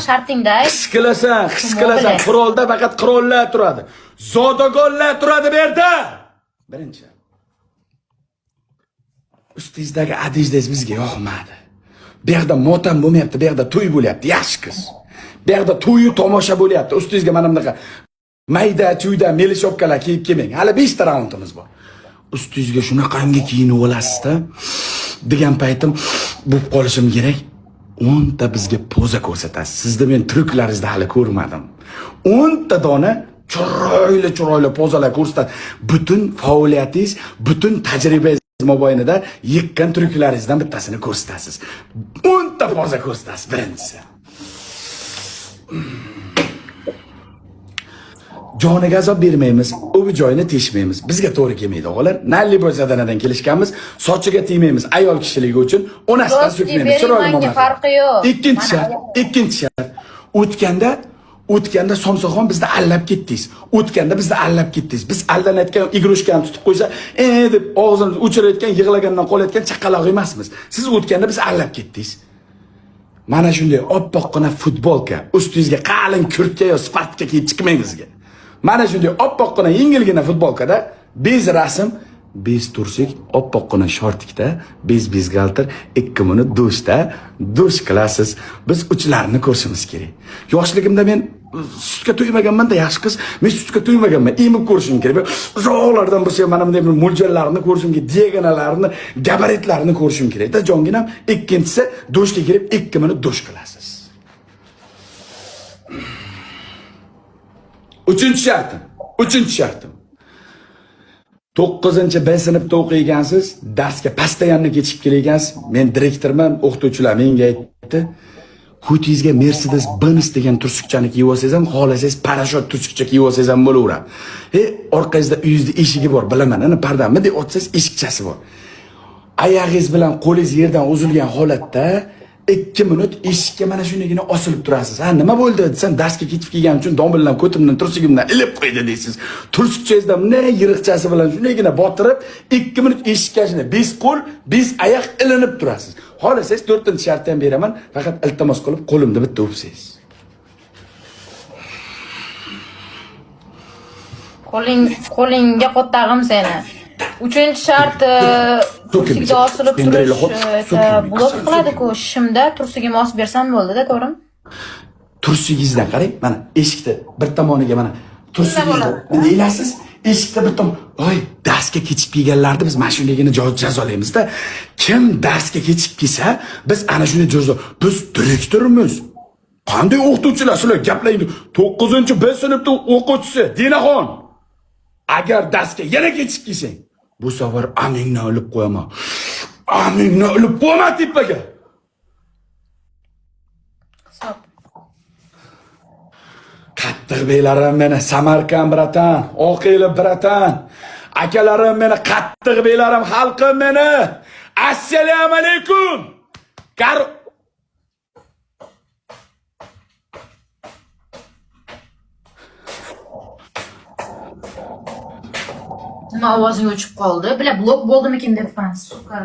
shartingda. His qilasan, qurolda faqat qurollar turadi. Zodagonlar turadi bu yerda. Birinchi. Ustingizdagi adijdangiz bizga yoqmadi. Bu yerda motam bo'lmayapti, bu yerda to'y bo'lyapti, yaxshi qiz. Bu yerda to'yi tomosha bo'lyapti. Ustingizga mana bunaqa mayda chuyda melishopkalar kiyib kelmang. Hali 5 ta raundimiz bor. Ustingizga shunaqangi kiyinib olasizda degan paytim bo'lib qolishim kerak. 10 ta bizga poza ko'rsatasiz. Sizda men truklaringizni hali ko'rmadim. 10 ta dona chiroyli pozalar ko'rsatasiz. Butun faoliyatingiz, butun tajribangiz mobaynida yiqqan truklaringizdan bittasini ko'rsatasiz. 10 ta poza ko'rsatasiz birinchisi. Joniga azob bermaymiz, o'bi joyini teshmaymiz. Bizga to'g'ri kelmaydi o'g'illar. Nalli bo'lsa-danadan kelishganmiz, sochiga tegmaymiz. Ayol kishiligi uchun onasidan so'kmaymiz. Chiroyli muomala. Farqi yo'q. Ikkinchi shart. O'tganda Somsaxon bizni allab ketdingiz. Biz aldanayotgan igrushkani tutib qo'ysa, deb og'zini o'chirayotgan, yig'lagandan qolayotgan chaqaloq emasmiz. Siz o'tganda biz allab ketdingiz. Mana shunday oppoqqina futbolka, ustingizga qalin kurtka yo sportka kiyib chiqmang bizga. Mana shunday oppoqqina yengilgina futbolkada bez rasm, bez tursak, oppoqqina shortikda, bez galtir, 2 minut dush qilasiz. Biz uchlarini ko'rishimiz kerak. Yoshligimda men sutga to'ymaganman-da, yaxshi qiz. Men sutga to'ymaganman, emib ko'rishim kerak. Uzoqlardan bo'lsa mana bunday bir mo'ljallarni ko'rishim kerak, diagonallarni, gabaritlarini ko'rishim kerak-da, jonginam. Ikkinchisi, dushga kirib 2 minut dush qilasiz. Uchinchi shartim. 9-B sinfda o'qiygansiz, darsga pastayanni kechib kelgansiz. Men direktorman, o'qituvchilar menga aytdi. Ko'tingizga Mercedes Benz degan tursuqchani kiyib olsangiz ham, xohlasangiz parashut tursuqcha kiyib olsangiz ham bo'laveradi. Orqangizda uyingizda eshigi bor, bilaman, ana pardami deb otsangiz eshikchasi bor. Oyog'ingiz bilan qo'lingiz yerdan uzilgan holatda 2 minut eshikka mana shunigina osilib turasiz. Ha, nima bo'ldi desam, darsga ketib kelganim uchun dombildan ko'timdan tursugimdan ilib qo'ydi deysiz. Tursuqchangizdan bunday yiriqchasi bilan shunigina botirib 2 minut eshikka shunday bez qo'l, bez oyoq ilinib turasiz. Xohlasangiz 4-shartni ham beraman, faqat iltimos qilib qo'limda bitta o'psangiz. Qo'lingga qo'ttag'im seni. 3-shart tursiga osilib turish blok qiladi-ku, shimda tursigimni osib bersam bo'ldi-da, ko'rim. Tursigingizdan qarang, mana eshikda bir tomoniga mana tursigingizni deyilasiz. Eshikda bir voy, darsga kechib kelganlarni biz mana shunligini jazolaymiz-da. Kim darsga kechib kelsa, biz ana shunday jazo. Biz direktorimiz. Qanday o'qituvchilar sizlar gaplaydi? 9-B sinfda o'quvchisi Dinaxon. Agar darsga yana kechib kelsang, bu safar amingni olib qo'yaman. Amingni olib qo'yma tepaga. Hisob. Qattiq beylarim meni, Samarqand bratan, Oqeli bratan. Akalarim meni, qattiq beylarim, xalqim meni. Assalomu alaykum. Nima ovozing o'chib qoldi? Bila blok bo'ldimikin debman, suka.